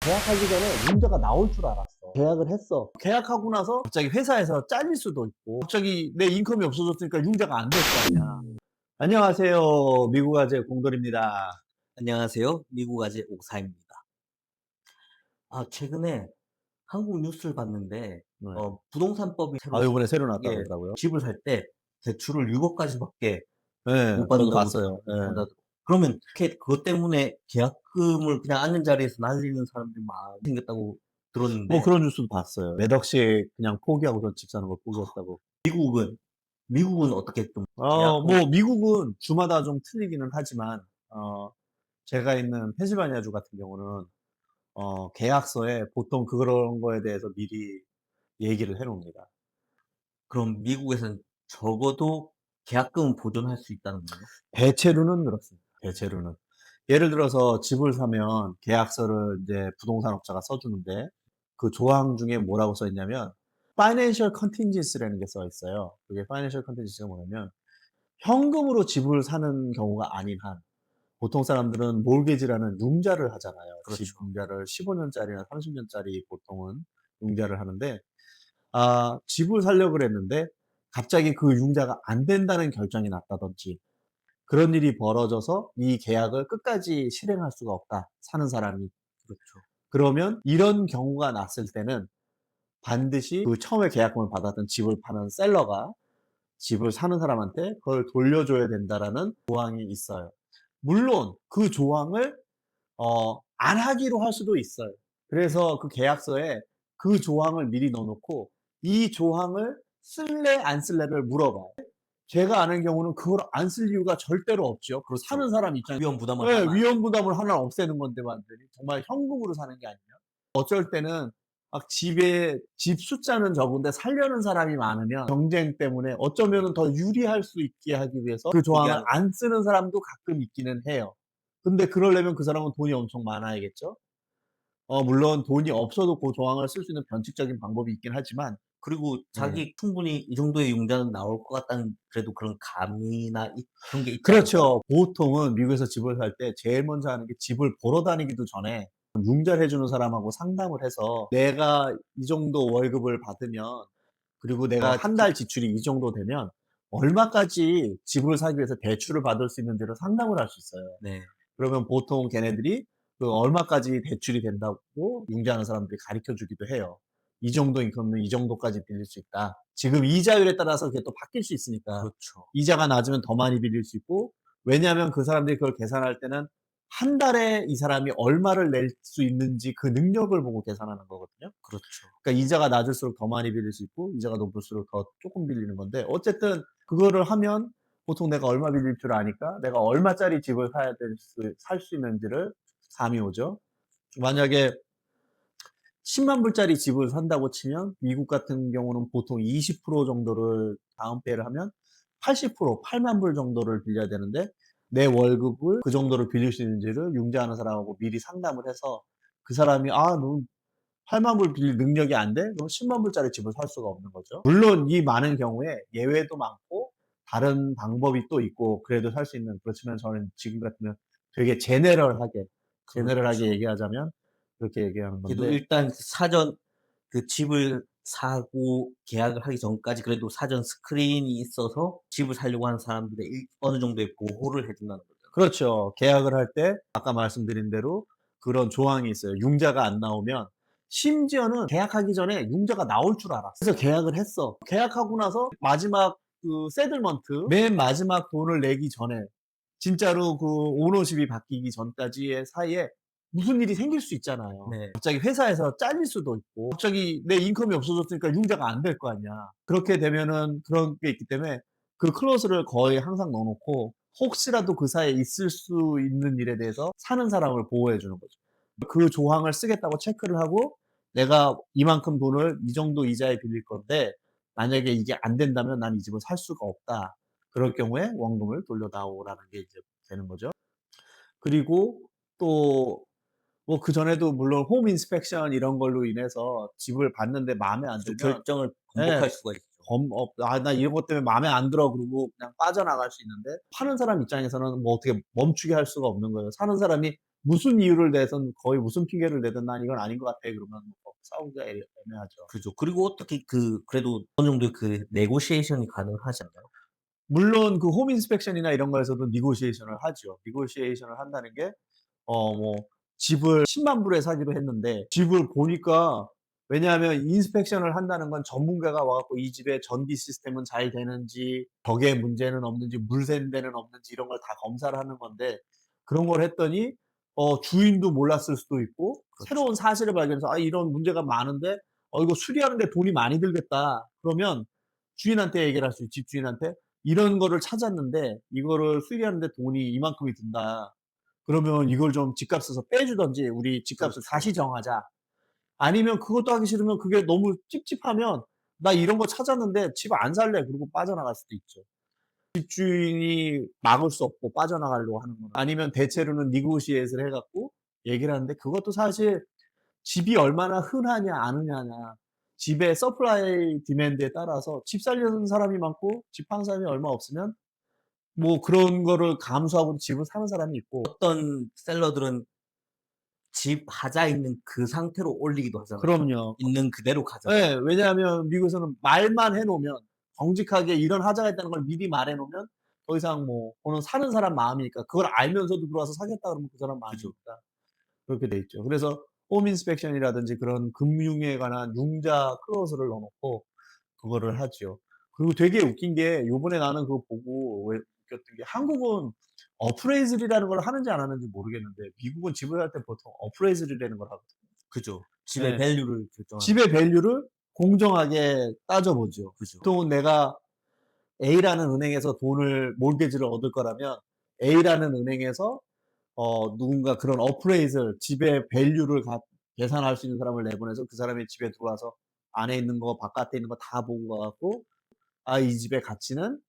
계약하기 전에 문제가 나올 줄 알았어. 계약을 했어. 계약하고 나서 갑자기 회사에서 잘릴 수도 있고, 갑자기 내 인컴이 없어졌으니까 융자가 안 될 거 아니야. 안녕하세요. 미국 아재 공돌입니다. 안녕하세요. 미국 아재 옥사입니다. 최근에 한국 뉴스를 봤는데 네. 부동산법이 새로 이번에 새로 나왔다고 예 그러더라고요. 집을 살 때 대출을 6억 까지밖에 네, 못 저도 받는다고 봤어요. 네. 한다더라고요. 그러면 그것 때문에 계약금을 그냥 앉은 자리에서 날리는 사람들이 많이 생겼다고 뭐 들었는데 그런 뉴스도 봤어요. 몇 억씩 그냥 포기하고 전 집 사는 거 포기했다고. 미국은 미국은 어떻게 좀 계약금. 뭐 미국은 주마다 좀 틀리기는 하지만, 제가 있는 펜실바니아주 같은 경우는 계약서에 보통 그런 거에 대해서 미리 얘기를 해 놓습니다. 그럼 미국에서는 적어도 계약금은 보존할 수 있다는 거예요? 대체로는 그렇습니다. 대체로는. 예를 들어서 집을 사면 계약서를 이제 부동산 업자가 써 주는데, 그 조항 중에 뭐라고 써 있냐면 Financial Contingency라는 게 써 있어요. 그게 Financial Contingency가 뭐냐면, 현금으로 집을 사는 경우가 아닌 한, 보통 사람들은 몰게지라는 융자를 하잖아요. 집 그렇죠. 융자를 15 년짜리나 30 년짜리 보통은 융자를 하는데, 집을 사려고 그랬는데 갑자기 그 융자가 안 된다는 결정이 났다든지, 그런 일이 벌어져서 이 계약을 끝까지 실행할 수가 없다, 사는 사람이. 그렇죠. 그러면 이런 경우가 났을 때는 반드시 그 처음에 계약금을 받았던 집을 파는 셀러가 집을 사는 사람한테 그걸 돌려줘야 된다라는 조항이 있어요. 물론 그 조항을 안 하기로 할 수도 있어요. 그래서 그 계약서에 그 조항을 미리 넣어 놓고 이 조항을 쓸래 안 쓸래를 물어봐요. 제가 아는 경우는 그걸 안 쓸 이유가 절대로 없죠. 그렇죠. 사는 사람 입장에 위험 부담을 예, 하면 안 위험 부담을 하나 없애는 건데 완전히. 정말 현금으로 사는 게 아니면. 어쩔 때는 막 집 숫자는 적은데 살려는 사람이 많으면 경쟁 때문에 어쩌면은 더 유리할 수 있게 하기 위해서 그 조항을 포기하는 거죠. 안 쓰는 사람도 가끔 있기는 해요. 근데 그러려면 그 사람은 돈이 엄청 많아야겠죠. 물론 돈이 없어도 그 조항을 쓸 수 있는 변칙적인 방법이 있긴 하지만. 그리고 네. 자기 충분히 이 정도의 융자는 나올 것 같다는 그래도 그런 감이나 그런 게 있지 않을까요? 그렇죠. 보통은 미국에서 집을 살 때 제일 먼저 하는 게, 집을 보러 다니기도 전에 융자를 해 주는 사람하고 상담을 해서 내가 이 정도 월급을 받으면, 그리고 내가 한 집. 달 지출이 이 정도 되면 얼마까지 집을 사기 위해서 대출을 받을 수 있는지를 상담을 할 수 있어요. 네. 그러면 보통 걔네들이 그 얼마까지 대출이 된다고 융자하는 사람들이 가르쳐 주기도 해요. "이 정도 인컴은 이 정도까지 빌릴 수 있다." 지금 이자율에 따라서 그게 또 바뀔 수 있으니까. 그렇죠. 이자가 낮으면 더 많이 빌릴 수 있고, 왜냐하면 그 사람들이 그걸 계산할 때는 한 달에 이 사람이 얼마를 낼 수 있는지 그 능력을 보고 계산하는 거거든요. 그렇죠. 그러니까 이자가 낮을수록 더 많이 빌릴 수 있고, 이자가 높을수록 더 쪼끔 빌리는 건데, 어쨌든 그거를 하면 보통 내가 얼마 빌릴 줄 아니까 내가 얼마짜리 집을 사야 될 수 살 수 있는지를 감이 오죠. 만약에 10만 불짜리 집을 산다고 치면 미국 같은 경우는 보통 20% 정도를 다운페이를 하면 80%, 8만 불 정도를 빌려야 되는데, 내 월급을 그 정도를 빌릴 수 있는지를 융자하는 사람하고 미리 상담을 해서, 그 사람이 너 8만 불 빌릴 능력이 안 돼? 그럼 10만 불짜리 집을 살 수가 없는 거죠. 물론 이 많은 경우에 예외도 많고 다른 방법이 또 있고 그래도 살 수 있는, 그렇지만 저는 지금 같으면 되게 제너럴하게 그렇죠. 얘기하자면 그렇게 얘기하는 그래도 건데. 일단 사전 집을 사고 계약을 하기 전까지 그래도 사전 스크린이 있어서 집을 사려고 하는 사람들의 어느 정도의 보호를 해 준다는 거죠. 그렇죠. 계약을 할 때 아까 말씀드린 대로 그런 조항이 있어요. 융자가 안 나오면, 심지어는 계약하기 전에 융자가 나올 줄 알았어. 그래서 계약을 했어. 계약하고 나서 마지막 그 세틀먼트, 맨 마지막 돈을 내기 전에, 진짜로 그 오너십이 바뀌기 전까지의 사이에 무슨 일이 생길 수 있잖아요. 네. 갑자기 회사에서 잘릴 수도 있고, 갑자기 내 인컴이 없어졌으니까 융자가 안 될 거 아니야. 그렇게 되면은 그런 게 있기 때문에 그 클로즈를 거의 항상 넣어 놓고, 혹시라도 그 사이에 있을 수 있는 일에 대해서 사는 사람을 보호해 주는 거죠. 그 조항을 쓰겠다고 체크를 하고, 내가 이만큼 돈을 이 정도 이자에 빌릴 건데 만약에 이게 안 된다면 난 이 집을 살 수가 없다. 그럴 경우에 원금을 돌려다오라는 게 이제 되는 거죠. 그리고 또 뭐 그전에도 물론 홈 인스펙션 이런 걸로 인해서 집을 봤는데 마음에 안 그래서 들면, 결정을 예, 번복할 수가 있죠. 나 이런 것 때문에 마음에 안 들어." 그러고 그냥 빠져나갈 수 있는데, 파는 사람 입장에서는 뭐 어떻게 멈추게 할 수가 없는 거예요. 사는 사람이 무슨 이유를 내든 거의 무슨 핑계를 대든 "난 이건 아닌 것 같아." 그러면 뭐 싸우기가 애매하죠. 그죠. 그리고 어떻게 그래도 어느 정도의 그 네고시에이션이 가능하지 않나요? 물론 그 홈 인스펙션이나 이런 거에서도 니고시에이션을 하죠. 니고시에이션을 한다는 게 뭐 집을 10만 불에 사기로 했는데 집을 보니까, 왜냐하면 인스펙션을 한다는 건 전문가가 와 갖고 이 집의 전기 시스템은 잘 되는지, 벽에 문제는 없는지, 물 새는 데는 없는지 이런 걸 다 검사를 하는 건데, 그런 걸 했더니 주인도 몰랐을 수도 있고 그렇죠. 새로운 사실을 발견해서 '아 이런 문제가 많은데 이거 수리하는 데 돈이 많이 들겠다.' 그러면 주인한테 얘기를 할 수 있지. 집주인한테 "이런 거를 찾았는데 이거를 수리하는 데 돈이 이만큼이 든다. 그러면 이걸 좀 집값에서 빼주든지 우리 집값을 그렇죠. 다시 정하자." 아니면 그것도 하기 싫으면 그게 너무 찝찝하면 "나 이런 거 찾았는데 집 안 살래." 그러고 빠져나갈 수도 있죠. 집주인이 막을 수 없고 빠져나가려고 하는 거는. 아니면 대체로는 negotiate을 해 갖고 얘기를 하는데, 그것도 사실 집이 얼마나 흔하냐 안 흔하냐, 집의 서플라이 디맨드에 따라서 집 살려는 사람이 많고 집 파는 사람이 얼마 없으면 뭐 그런 거를 감수하고 집을 사는 사람이 있고. 어떤 셀러들은 집 하자 있는 그 상태로 올리기도 하잖아요. 그럼요. 있는 그대로 가져가. 예. 왜냐하면 미국에서는 말만 해 놓으면, 정직하게 이런 하자가 있다는 걸 미리 말해 놓으면 더 이상 뭐 그거는 사는 사람 마음이니까, 그걸 알면서도 들어와서 사겠다 그러면 그 사람 그죠. 마음이니까 그렇게 돼 있죠. 그래서 홈 인스펙션이라든지 그런 금융에 관한 융자 클로즈를 넣어 놓고 그거를 하죠. 그리고 되게 웃긴 게, 요번에 나는 그거 보고 왜 웃겼던 게, 한국은 어프레이즐이라는 걸 하는지 안 하는지 모르겠는데 미국은 집을 살 때 보통 어프레이즐이라는 걸 하거든요. 그죠. 집의 예. 밸류를 결정하는. 집의 밸류를 공정하게 따져 보죠. 그죠. 보통은 내가 A라는 은행에서 돈을 몰트게지를 얻을 거라면 A라는 은행에서 누군가 그런 어프레이즐, 집의 밸류를 계산할 수 있는 사람을 내보내서 그 사람이 집에 들어와서 안에 있는 거 바깥에 있는 거 다 보고 가 갖고 '아 이 집의 가치는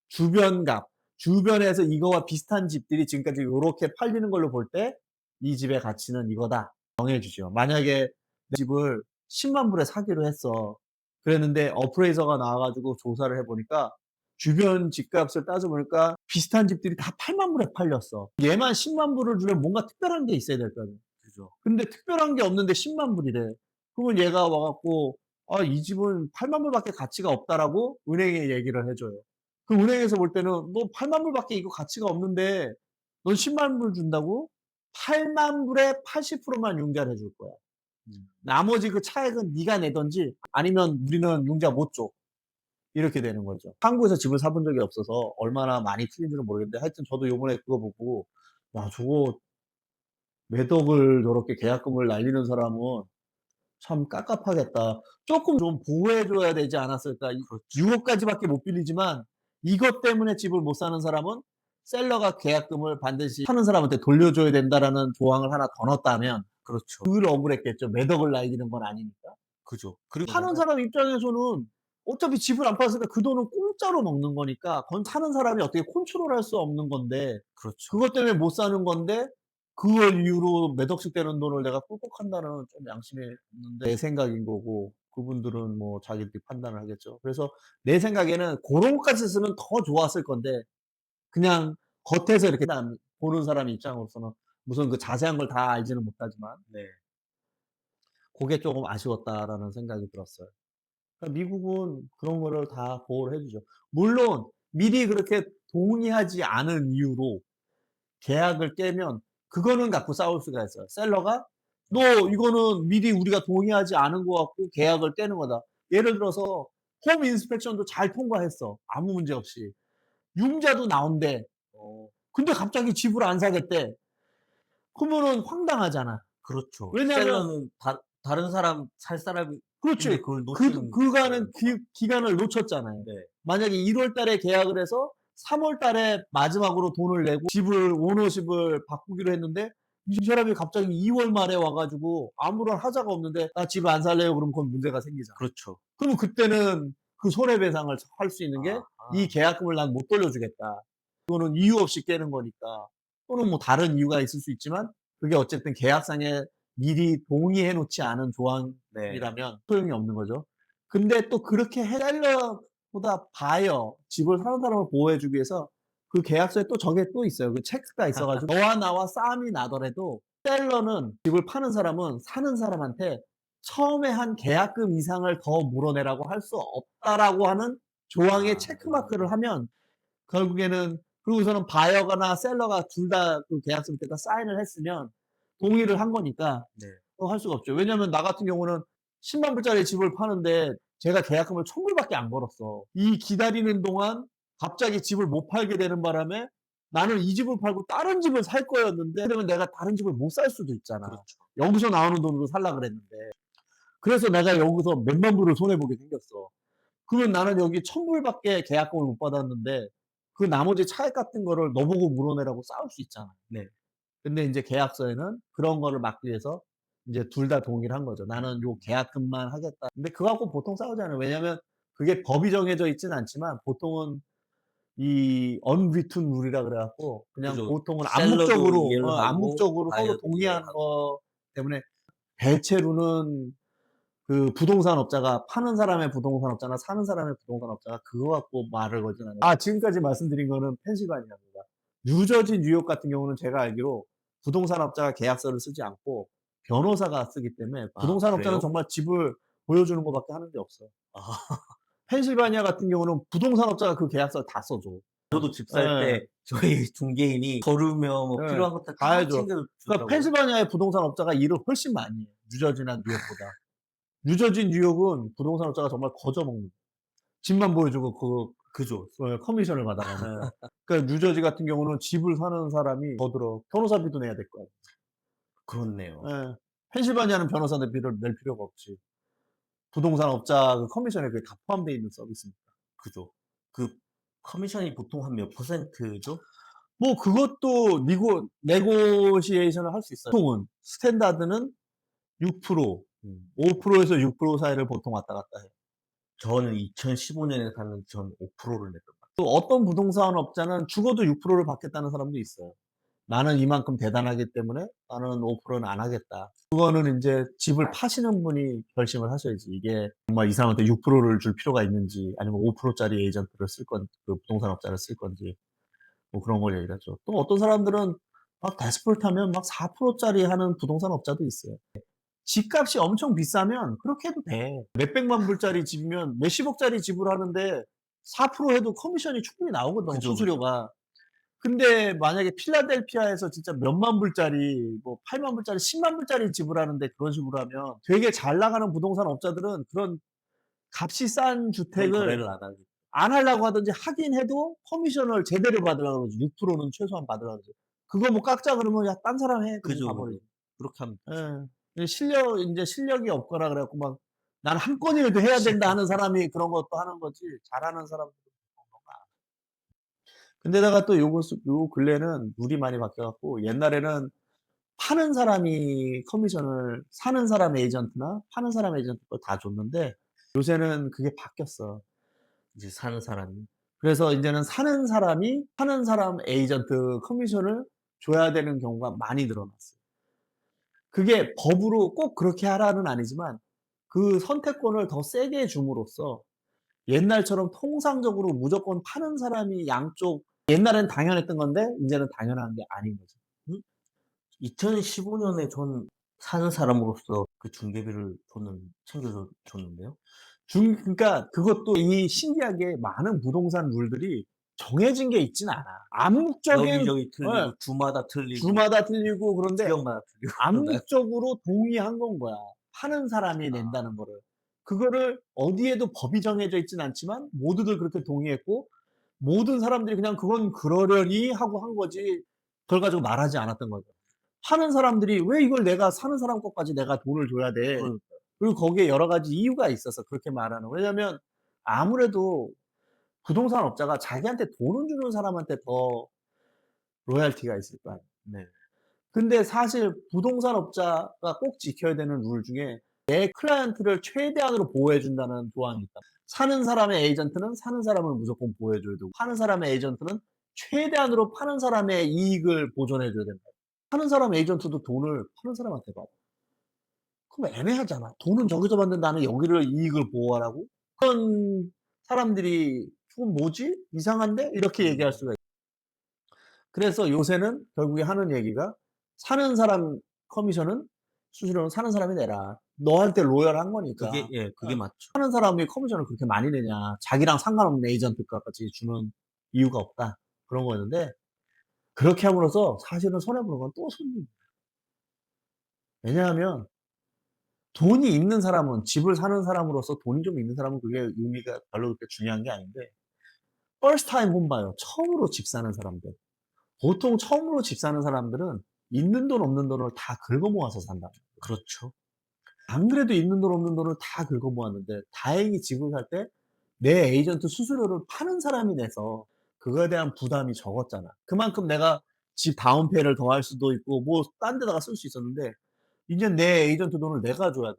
주변값, 주변에서 이거와 비슷한 집들이 지금까지 요렇게 팔리는 걸로 볼 때 이 집의 가치는 이거다.' 정해 주죠. 만약에 내 집을 10만 불에 사기로 했어. 그랬는데 어프레이저가 나와 가지고 조사를 해 보니까 주변 집값을 따져 보니까 비슷한 집들이 다 8만 불에 팔렸어. 얘만 10만 불을 주면 뭔가 특별한 게 있어야 될 거 아니에요. 그죠. 근데 특별한 게 없는데 10만 불이래. 그러면 얘가 와 갖고 "아 이 집은 8만 불밖에 가치가 없다."라고 은행에 얘기를 해 줘요. 그럼 은행에서 볼 때는 "너 8만 불밖에 이거 가치가 없는데 넌 10만 불 준다고?" 8만 불의 80%만 융자를 해줄 거야. 음. 나머지 그 차액은 네가 내든지 아니면 "우리는 융자 못 줘." 이렇게 되는 거죠. 한국에서 집을 사본 적이 없어서 얼마나 많이 틀린지는 모르겠는데, 하여튼 저도 요번에 그거 보고 '야 저거 매덕을 저렇게 계약금을 날리는 사람은 참 깝깝하겠다. 쪼끔 좀 보호해 줘야 되지 않았을까.' 이 그렇죠. 6억 까지밖에 못 빌리지만 이것 때문에 집을 못 사는 사람은 셀러가 계약금을 반드시 사는 사람한테 돌려줘야 된다라는 조항을 하나 더 넣었다면 그렇죠. 덜 억울했겠죠. 매덕을 날리는 건 아니니까. 그죠. 그리고 파는 사람 입장에서는 어차피 집을 안 팔았으니까 그 돈은 공짜로 먹는 거니까 그건 사는 사람이 어떻게 컨트롤할 수 없는 건데, 그렇죠. 그것 때문에 못 사는 건데 그걸 이유로 몇 억씩 되는 돈을 내가 꿀꺽한다는, 좀 양심이 없는데 내 생각인 거고, 그분들은 뭐 자기들이 판단을 하겠죠. 그래서 내 생각에는 고런 것까지 했으면 더 좋았을 건데, 그냥 겉에서 이렇게 난 보는 사람 입장으로서는 무슨 그 자세한 걸 다 알지는 못하지만 네. 고게 쪼금 아쉬웠다라는 생각이 들었어요. 그러니까 미국은 그런 거를 다 보호를 해 주죠. 물론 미리 그렇게 동의하지 않은 이유로 계약을 깨면 그거는 갖고 싸울 수가 있어요. 셀러가 "너 이거는 미리 우리가 동의하지 않은 거 갖고 계약을 깨는 거다." 예를 들어서 홈 인스펙션도 잘 통과했어, 아무 문제 없이. 융자도 나온대. 근데 갑자기 집을 안 사겠대. 그러면은 황당하잖아. 그렇죠. 왜냐하면 셀러는 다른 사람 살 사람인데 그렇지. 그걸 놓치는 그간은 거니까. 기간을 놓쳤잖아요. 네. 만약에 1월 달에 계약을 해서 3월 달에 마지막으로 돈을 내고 집을 오너십을 바꾸기로 했는데 이 사람이 갑자기 2월 말에 와 가지고 아무런 하자가 없는데 "나 집 안 살래요." 그러면 그건 문제가 생기잖아. 그렇죠. 그러면 그때는 그 손해배상을 할 수 있는 게 "이 아하. 계약금을 난 못 돌려주겠다." 그거는 이유 없이 깨는 거니까. 또는 뭐 다른 이유가 있을 수 있지만 그게 어쨌든 계약상에 미리 동의해 놓지 않은 네. 조항이라면 소용이 없는 거죠. 근데 또 그렇게 해 셀러보다 바이어, 집을 사는 사람을 보호해 주기 위해서 그 계약서에 또 저게 또 있어요. 그 체크가 있어 가지고 너와 나와 싸움이 나더라도 셀러는 집을 파는 사람은 사는 사람한테 처음에 한 계약금 이상을 더 물어내라고 할 수 없다라고 하는 조항에 체크 마크를 하면 결국에는 그러고서는 바이어나 셀러가 둘 다 그 계약서 밑에다 사인을 했으면 동의를 한 거니까 네. 할 수가 없죠. 왜냐면 나 같은 경우는 10만 불짜리 집을 파는데 제가 계약금을 1,000 불밖에 안 걸었어. 이 기다리는 동안 갑자기 집을 못 팔게 되는 바람에 나는 이 집을 팔고 다른 집을 살 거였는데 그러면 내가 다른 집을 못 살 수도 있잖아. 그렇죠. 여기서 나오는 돈으로 살라 그랬는데. 그래서 내가 여기서 몇만 불을 손해 보게 생겼어. 그러면 나는 여기 1,000 불밖에 계약금을 못 받았는데 그 나머지 차액 같은 거를 너 보고 물어내라고 싸울 수 있잖아. 네. 근데 인제 계약서에는 그런 거를 막기 위해서 인제 둘 다 동의를 한 거죠. "나는 요 계약금만 하겠다." 근데 그거 갖고 보통 싸우지 않아요. 왜냐하면 그게 법이 정해져 있진 않지만 보통은 이 unwritten rule이라 그래 갖고 그냥 그죠. 보통은 셀러도 암묵적으로 이해를 하고 암묵적으로 서로 바이어도 이해를 동의한 하고. 거 때문에 대체로는 그 부동산 업자가 파는 사람의 부동산 업자나 사는 사람의 부동산 업자가 그거 갖고 말을 걸진 않아요. 지금까지 말씀드린 거는 펜실바니아입니다. 뉴저지, 뉴욕 같은 경우는 제가 알기로 부동산 업자가 계약서를 쓰지 않고 변호사가 쓰기 때문에 부동산 업자는 그래요? 정말 집을 보여주는 거 밖에 하는 게 없어요. 아. 펜실바니아 같은 경우는 부동산 업자가 그 계약서를 다 써 줘. 저도 집 살 예. 때 저희 중개인이 서류며 뭐 예. 필요한 것들 다 다 해줘. 챙겨 그러니까 주더라고요. 펜실바니아의 부동산 업자가 일을 훨씬 많이 해요. 뉴저지나 뉴욕보다. 뉴저지, 뉴욕은 부동산 업자가 정말 거저 먹는 거예요. 집만 보여주고 그죠. 커미션을 받아가니까. 그러니까 뉴저지 같은 경우는 집을 사는 사람이 더 들어 변호사비도 내야 될 거 아니에요. 그렇네요. 예. 펜실바니아는 변호사 비를 낼 필요가 없지. 부동산 업자 그 커미션에 그게 다 포함되어 있는 서비스니까. 그죠. 그 커미션이 보통 한 몇 %죠? 뭐 그것도 네고시에이션을 할 수 있어요. 보통은 스탠다드는 6% 음. 5%에서 6% 사이를 보통 왔다 갔다 해요. 저는 2015년에 샀는데 전 5%를 냈던 것 같아요. 또 어떤 부동산 업자는 죽어도 6%를 받겠다는 사람도 있어요. 나는 이만큼 대단하기 때문에 나는 5%는 안 하겠다. 그거는 인제 집을 파시는 분이 결심을 하셔야지. 이게 정말 이 사람한테 6%를 줄 필요가 있는지 아니면 5% 짜리 에이전트를 쓸 건 그 부동산 업자를 쓸 건지 뭐 그런 걸 얘기를 하죠. 또 어떤 사람들은 막 데스퍼레이트하면 막 4% 짜리 하는 부동산 업자도 있어요. 집값이 엄청 비싸면 그렇게 해도 돼. 몇백만 불짜리 집이면 몇십억짜리 집을 하는데 4% 해도 커미션이 충분히 나오거든, 그죠, 그죠. 수수료가. 근데 만약에 필라델피아에서 진짜 몇만 불짜리 뭐 8만 불짜리 10만 불짜리 집을 하는데 그런 식으로 하면 되게 잘 나가는 부동산 업자들은 그런 값이 싼 그런 주택을 거래를 안 하죠. 안 하려고 하든지 하긴 해도 커미션을 제대로 받으려고 그러지. 6%는 최소한 받으려고 그러지. 그거 뭐 깎자 그러면 "야 딴 사람 해." 그러고 그죠, 그죠. 가버리지. 그렇게 하면 예. 이 인제 실력이 없거나 그래 갖고 막 '나는 한 건이라도 해야 된다.' 하는 사람이 그런 것도 하는 거지 잘하는 사람들은 그런 거 안 근데다가 또 요 근래는 룰이 많이 바뀌어 갖고 옛날에는 파는 사람이 커미션을 사는 사람 에이전트나 파는 사람 에이전트 걸 다 줬는데 요새는 그게 바뀌었어. 이제 사는 사람이. 그래서 인제는 사는 사람이 파는 사람 에이전트 커미션을 줘야 되는 경우가 많이 늘어났어요. 그게 법으로 꼭 그렇게 하라는 아니지만 그 선택권을 더 세게 줌으로써 옛날처럼 통상적으로 무조건 파는 사람이 양쪽 옛날엔 당연했던 건데 인제는 당연한 게 아닌 거죠. 음 2015년에 전 사는 사람으로서 그 중개비를 저는 줬는데요. 그러니까 그것도 이 신기하게 많은 부동산 룰들이 정해진 게 있진 않아. 암묵적인 여기저기 예. 틀리고 주마다 틀리고 주마다 틀리고 그런데 지역마다 틀리고 그러나요? 암묵적으로 동의한 건 거야. 파는 사람이 낸다는 거를. 그거를 어디에도 법이 정해져 있진 않지만 모두들 그렇게 동의했고 모든 사람들이 그냥 '그건 그러려니.' 하고 한 거지 그걸 가지고 말하지 않았던 거죠. 파는 사람들이 '왜 이걸 내가 사는 사람 것까지 내가 돈을 줘야 돼?' 그러니까요. 그리고 거기에 여러 가지 이유가 있어서 그렇게 말하는 거예요. 왜냐하면 아무래도 부동산 업자가 자기한테 돈을 주는 사람한테 더 로얄티가 있을 거 아니에요. 네. 근데 사실 부동산 업자가 꼭 지켜야 되는 룰 중에 내 클라이언트를 최대한으로 보호해 준다는 조항이 있다. 사는 사람의 에이전트는 사는 사람을 무조건 보호해 줘야 되고 파는 사람의 에이전트는 최대한으로 파는 사람의 이익을 보존해 줘야 된다. 파는 사람 에이전트도 돈을 파는 사람한테 받아. 그럼 애매하잖아. 돈은 저기서 받는데 나는 여기를 이익을 보호하라고? 그런 사람들이 '그건 뭐지? 이상한데?' 이렇게 얘기할 수가 있어요. 그래서 요새는 결국에 하는 얘기가 사는 사람 커미션은 수수료는 사는 사람이 내라. 너한테 로열한 거니까. 그게 맞죠. 사는 사람이 커미션을 그렇게 많이 내냐. 자기랑 상관없는 에이전트가 같이 주는 이유가 없다. 그런 거였는데 그렇게 함으로써 사실은 손해 보는 건 또 손님이에요. 왜냐하면 돈이 있는 사람은 집을 사는 사람으로서 돈이 좀 있는 사람은 그게 의미가 별로 그렇게 중요한 게 아닌데 first time home buyer 처음으로 집 사는 사람들. 보통 처음으로 집 사는 사람들은 있는 돈 없는 돈을 다 긁어 모아서 산다. 그렇죠. 안 그래도 있는 돈 없는 돈을 다 긁어 모았는데 다행히 집을 살 때 내 에이전트 수수료를 파는 사람이 내서 그거에 대한 부담이 적었잖아. 그만큼 내가 집 다운페이를 더 할 수도 있고 뭐 딴 데다가 쓸 수 있었는데 이젠 내 에이전트 돈을 내가 줘야 돼.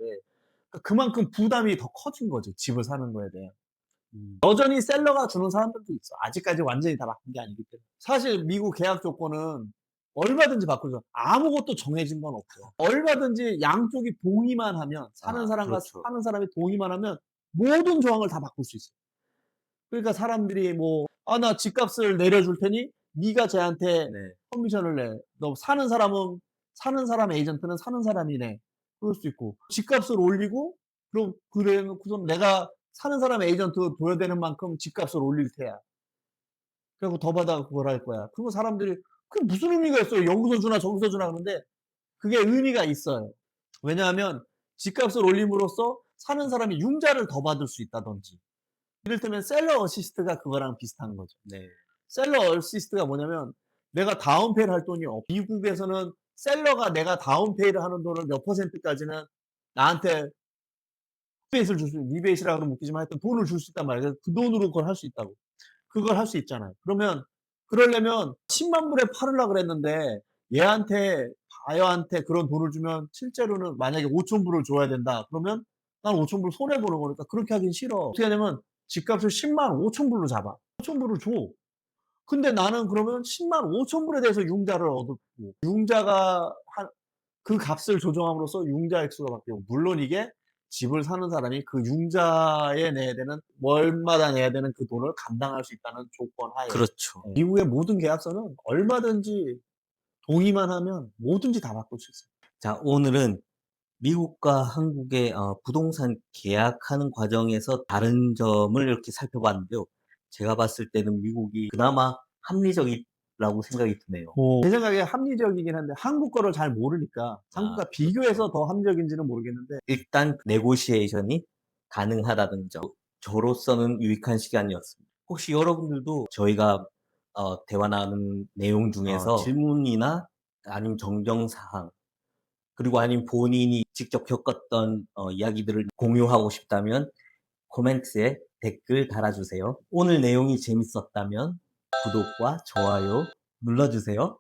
그러니까 그만큼 부담이 더 커진 거지, 집을 사는 거에 대한. 음. 여전히 셀러가 주는 사람들도 있어. 아직까지 완전히 다 바꾼 게 아니기 때문에. 사실 미국 계약 조건은 얼마든지 바꾸죠. 아무것도 정해진 건 없어요. 얼마든지 양쪽이 동의만 하면 사는 사람과 그렇죠. 파는 사람이 동의만 하면 모든 조항을 다 바꿀 수 있어요. 그러니까 사람들이 뭐 "아 나 집값을 내려줄 테니 네가 쟤한테 네. 커미션을 내. 너 사는 사람은 사는 사람 에이전트는 사는 사람이 내." 그럴 수 있고 집값을 올리고 그럼 그래 놓고선 "내가 사는 사람 에이전트 둬야 되는 만큼 집값을 올릴 테야. 그리고 더 받아 그걸 할 거야." 그러면 사람들이 "그게 무슨 의미가 있어요. 여기서 주나 저기서 주나." 그러는데 그게 의미가 있어요. 왜냐하면 집값을 올림으로써 사는 사람이 융자를 더 받을 수 있다든지. 이를테면 셀러 어시스트가 그거랑 비슷한 거죠. 네. 셀러 어시스트가 뭐냐면 내가 다운페이를 할 돈이 미국에서는 셀러가 내가 다운페이를 하는 돈을 몇 퍼센트까지는 나한테 리베이트를 줄 수 리베이트라 그러면 웃기지만 하여튼 돈을 줄 수 있단 말이에요. 그래서 그 돈으로 그걸 할 수 있다고. 그걸 할 수 있잖아요. 그러면 그러려면 100,000 불에 팔으려 그랬는데 얘한테 바이어한테 그런 돈을 주면 실제로는 만약에 5,000 불을 줘야 된다. 그러면 난 5,000 불 손해 보는 거니까 그렇게 하긴 싫어. 어떻게 하냐면 집값을 105,000 불로 잡아. 5,000 불을 줘. 근데 나는 그러면 105,000 불에 대해서 융자를 얻고 융자가 한 그 값을 조정함으로써 융자 액수가 바뀌고 물론 이게 집을 사는 사람이 그 융자에 내야 되는 월마다 내야 되는 그 돈을 감당할 수 있다는 조건 하에 그렇죠. 미국의 모든 계약서는 얼마든지 동의만 하면 뭐든지 다 바꿀 수 있어요. 자, 오늘은 미국과 한국의 부동산 계약하는 과정에서 다른 점을 이렇게 살펴봤는데요. 제가 봤을 때는 미국이 그나마 합리적이라고 생각이 드네요. 제 생각에 합리적이긴 한데 한국 거를 잘 모르니까 한국과 그렇죠. 비교해서 더 합리적인지는 모르겠는데 일단 네고시에이션이 가능하다는 점. 저로서는 유익한 시간이었습니다. 혹시 여러분들도 저희가 대화 나누는 내용 중에서 질문이나 아니면 정정사항, 그리고 아니면 본인이 직접 겪었던 이야기들을 공유하고 싶다면 코멘트에 댓글 달아주세요. 오늘 내용이 재밌었다면 구독과 좋아요 눌러주세요.